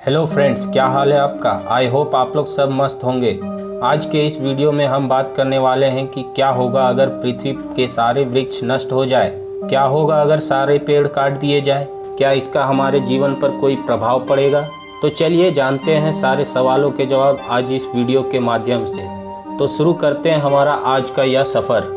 Hello friends, क्या हाल है आपका। आई होप आप लोग सब मस्त होंगे। आज के इस वीडियो में हम बात करने वाले हैं कि क्या होगा अगर पृथ्वी के सारे वृक्ष नष्ट हो जाए। क्या होगा अगर सारे पेड़ काट दिए जाए। क्या इसका हमारे जीवन पर कोई प्रभाव पड़ेगा। तो चलिए जानते हैं सारे सवालों के जवाब आज इस वीडियो के माध्यम से। तो शुरू करते हैं हमारा आज का यह सफ़र।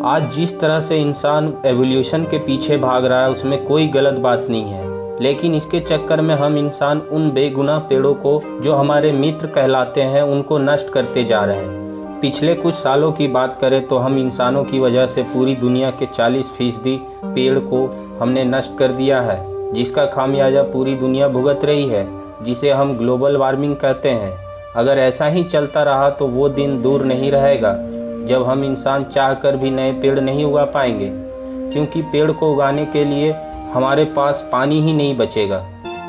आज जिस तरह से इंसान एवोल्यूशन के पीछे भाग रहा है उसमें कोई गलत बात नहीं है, लेकिन इसके चक्कर में हम इंसान उन बेगुनाह पेड़ों को जो हमारे मित्र कहलाते हैं उनको नष्ट करते जा रहे हैं। पिछले कुछ सालों की बात करें तो हम इंसानों की वजह से पूरी दुनिया के 40% पेड़ को हमने नष्ट कर दिया है, जिसका खामियाजा पूरी दुनिया भुगत रही है, जिसे हम ग्लोबल वार्मिंग कहते हैं। अगर ऐसा ही चलता रहा तो वो दिन दूर नहीं रहेगा जब हम इंसान चाहकर भी नए पेड़ नहीं उगा पाएंगे, क्योंकि पेड़ को उगाने के लिए हमारे पास पानी ही नहीं बचेगा।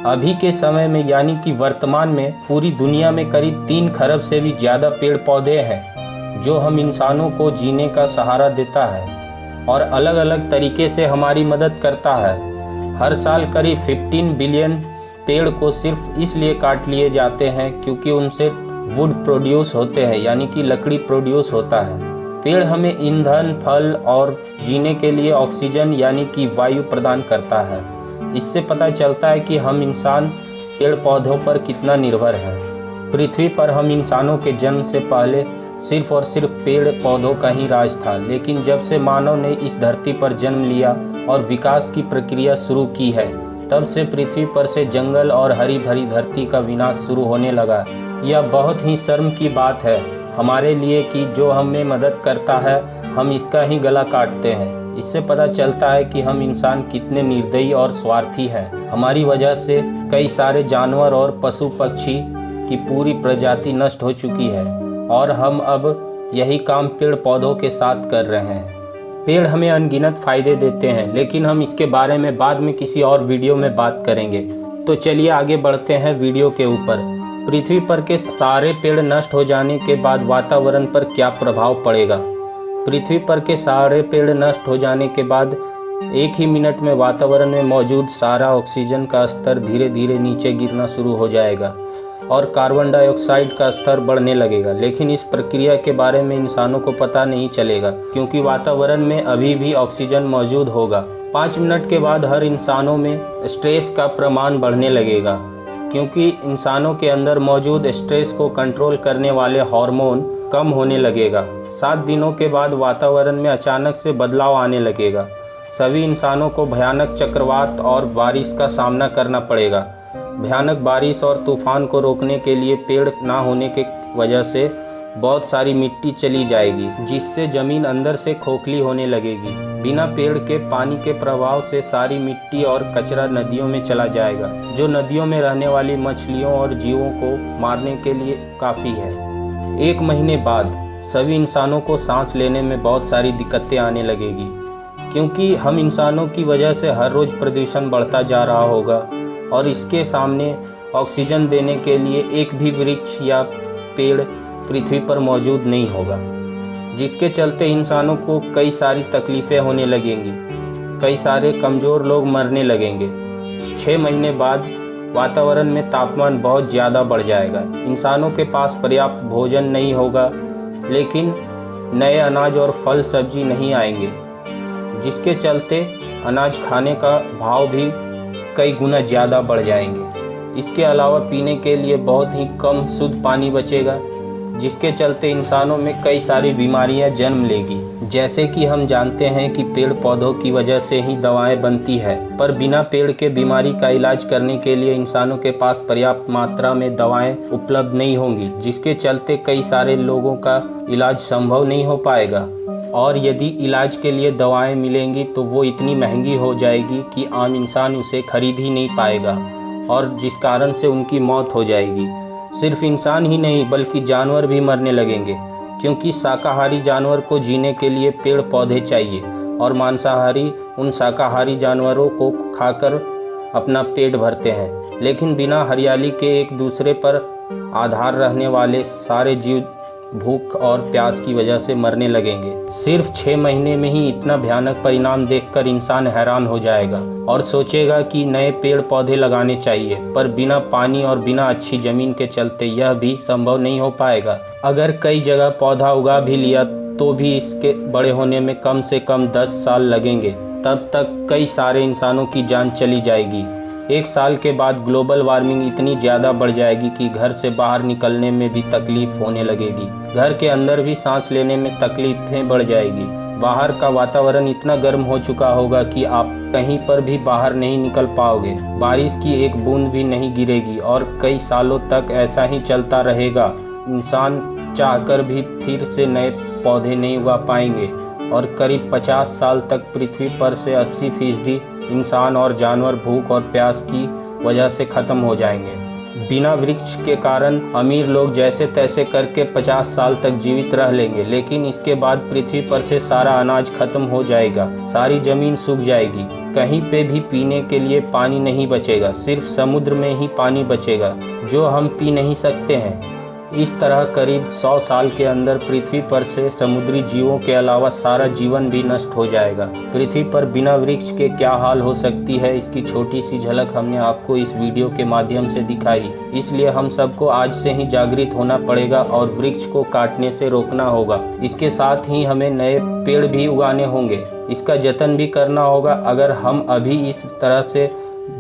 अभी के समय में यानी कि वर्तमान में पूरी दुनिया में करीब 3 खरब से भी ज़्यादा पेड़ पौधे हैं जो हम इंसानों को जीने का सहारा देता है और अलग अलग तरीके से हमारी मदद करता है। हर साल करीब 15 बिलियन पेड़ को सिर्फ इसलिए काट लिए जाते हैं क्योंकि उनसे वुड प्रोड्यूस होते हैं, यानी कि लकड़ी प्रोड्यूस होता है। पेड़ हमें ईंधन, फल और जीने के लिए ऑक्सीजन यानी कि वायु प्रदान करता है। इससे पता चलता है कि हम इंसान पेड़ पौधों पर कितना निर्भर है। पृथ्वी पर हम इंसानों के जन्म से पहले सिर्फ और सिर्फ पेड़ पौधों का ही राज था, लेकिन जब से मानव ने इस धरती पर जन्म लिया और विकास की प्रक्रिया शुरू की है, तब से पृथ्वी पर से जंगल और हरी भरी धरती का विनाश शुरू होने लगा। यह बहुत ही शर्म की बात है हमारे लिए कि जो हमें मदद करता है हम इसका ही गला काटते हैं। इससे पता चलता है कि हम इंसान कितने निर्दयी और स्वार्थी हैं। हमारी वजह से कई सारे जानवर और पशु पक्षी की पूरी प्रजाति नष्ट हो चुकी है और हम अब यही काम पेड़ पौधों के साथ कर रहे हैं। पेड़ हमें अनगिनत फ़ायदे देते हैं, लेकिन हम इसके बारे में बाद में किसी और वीडियो में बात करेंगे। तो चलिए आगे बढ़ते हैं वीडियो के ऊपर। पृथ्वी पर के सारे पेड़ नष्ट हो जाने के बाद वातावरण पर क्या प्रभाव पड़ेगा। पृथ्वी पर के सारे पेड़ नष्ट हो जाने के बाद एक ही मिनट में वातावरण में मौजूद सारा ऑक्सीजन का स्तर धीरे धीरे नीचे गिरना शुरू हो जाएगा और कार्बन डाइऑक्साइड का स्तर बढ़ने लगेगा। लेकिन इस प्रक्रिया के बारे में इंसानों को पता नहीं चलेगा, क्योंकि वातावरण में अभी भी ऑक्सीजन मौजूद होगा। 5 मिनट के बाद हर इंसानों में स्ट्रेस का प्रमाण बढ़ने लगेगा, क्योंकि इंसानों के अंदर मौजूद स्ट्रेस को कंट्रोल करने वाले हार्मोन कम होने लगेगा। 7 दिनों के बाद वातावरण में अचानक से बदलाव आने लगेगा। सभी इंसानों को भयानक चक्रवात और बारिश का सामना करना पड़ेगा। भयानक बारिश और तूफान को रोकने के लिए पेड़ ना होने के वजह से बहुत सारी मिट्टी चली जाएगी, जिससे ज़मीन अंदर से खोखली होने लगेगी। बिना पेड़ के पानी के प्रभाव से सारी मिट्टी और कचरा नदियों में चला जाएगा, जो नदियों में रहने वाली मछलियों और जीवों को मारने के लिए काफ़ी है। 1 महीने बाद सभी इंसानों को सांस लेने में बहुत सारी दिक्कतें आने लगेगी, क्योंकि हम इंसानों की वजह से हर रोज़ प्रदूषण बढ़ता जा रहा होगा और इसके सामने ऑक्सीजन देने के लिए एक भी वृक्ष या पेड़ पृथ्वी पर मौजूद नहीं होगा, जिसके चलते इंसानों को कई सारी तकलीफ़ें होने लगेंगी। कई सारे कमज़ोर लोग मरने लगेंगे। 6 महीने बाद वातावरण में तापमान बहुत ज़्यादा बढ़ जाएगा। इंसानों के पास पर्याप्त भोजन नहीं होगा, लेकिन नए अनाज और फल सब्जी नहीं आएंगे, जिसके चलते अनाज खाने का भाव भी कई गुना ज़्यादा बढ़ जाएंगे। इसके अलावा पीने के लिए बहुत ही कम शुद्ध पानी बचेगा, जिसके चलते इंसानों में कई सारी बीमारियां जन्म लेगी। जैसे कि हम जानते हैं कि पेड़ पौधों की वजह से ही दवाएं बनती है, पर बिना पेड़ के बीमारी का इलाज करने के लिए इंसानों के पास पर्याप्त मात्रा में दवाएं उपलब्ध नहीं होंगी, जिसके चलते कई सारे लोगों का इलाज संभव नहीं हो पाएगा। और यदि इलाज के लिए दवाएं मिलेंगी तो वो इतनी महंगी हो जाएगी कि आम इंसान उसे खरीद ही नहीं पाएगा, और जिस कारण से उनकी मौत हो जाएगी। सिर्फ इंसान ही नहीं बल्कि जानवर भी मरने लगेंगे, क्योंकि शाकाहारी जानवर को जीने के लिए पेड़ पौधे चाहिए और मांसाहारी उन शाकाहारी जानवरों को खाकर अपना पेट भरते हैं। लेकिन बिना हरियाली के एक दूसरे पर आधार रहने वाले सारे जीव भूख और प्यास की वजह से मरने लगेंगे। सिर्फ 6 महीने में ही इतना भयानक परिणाम देखकर इंसान हैरान हो जाएगा और सोचेगा कि नए पेड़ पौधे लगाने चाहिए, पर बिना पानी और बिना अच्छी जमीन के चलते यह भी संभव नहीं हो पाएगा। अगर कई जगह पौधा उगा भी लिया तो भी इसके बड़े होने में कम से कम 10 साल लगेंगे। तब तक कई सारे इंसानों की जान चली जाएगी। 1 साल के बाद ग्लोबल वार्मिंग इतनी ज़्यादा बढ़ जाएगी कि घर से बाहर निकलने में भी तकलीफ होने लगेगी। घर के अंदर भी सांस लेने में तकलीफें बढ़ जाएगी। बाहर का वातावरण इतना गर्म हो चुका होगा कि आप कहीं पर भी बाहर नहीं निकल पाओगे। बारिश की एक बूंद भी नहीं गिरेगी और कई सालों तक ऐसा ही चलता रहेगा। इंसान चाहकर भी फिर से नए पौधे नहीं उगा पाएंगे और करीब 50 साल तक पृथ्वी पर से 80% इंसान और जानवर भूख और प्यास की वजह से ख़त्म हो जाएंगे। बिना वृक्ष के कारण अमीर लोग जैसे तैसे करके 50 साल तक जीवित रह लेंगे, लेकिन इसके बाद पृथ्वी पर से सारा अनाज खत्म हो जाएगा, सारी ज़मीन सूख जाएगी, कहीं पे भी पीने के लिए पानी नहीं बचेगा, सिर्फ समुद्र में ही पानी बचेगा जो हम पी नहीं सकते हैं। इस तरह करीब 100 साल के अंदर पृथ्वी पर से समुद्री जीवों के अलावा सारा जीवन भी नष्ट हो जाएगा। पृथ्वी पर बिना वृक्ष के क्या हाल हो सकती है, इसकी छोटी सी झलक हमने आपको इस वीडियो के माध्यम से दिखाई। इसलिए हम सबको आज से ही जागृत होना पड़ेगा और वृक्ष को काटने से रोकना होगा। इसके साथ ही हमें नए पेड़ भी उगाने होंगे, इसका जतन भी करना होगा। अगर हम अभी इस तरह से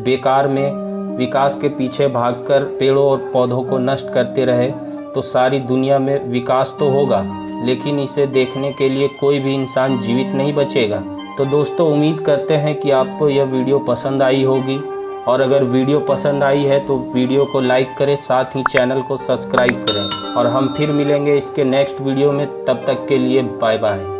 बेकार में विकास के पीछे भागकर पेड़ों और पौधों को नष्ट करते रहे तो सारी दुनिया में विकास तो होगा, लेकिन इसे देखने के लिए कोई भी इंसान जीवित नहीं बचेगा। तो दोस्तों, उम्मीद करते हैं कि आपको यह वीडियो पसंद आई होगी, और अगर वीडियो पसंद आई है तो वीडियो को लाइक करें, साथ ही चैनल को सब्सक्राइब करें, और हम फिर मिलेंगे इसके नेक्स्ट वीडियो में। तब तक के लिए बाय बाय।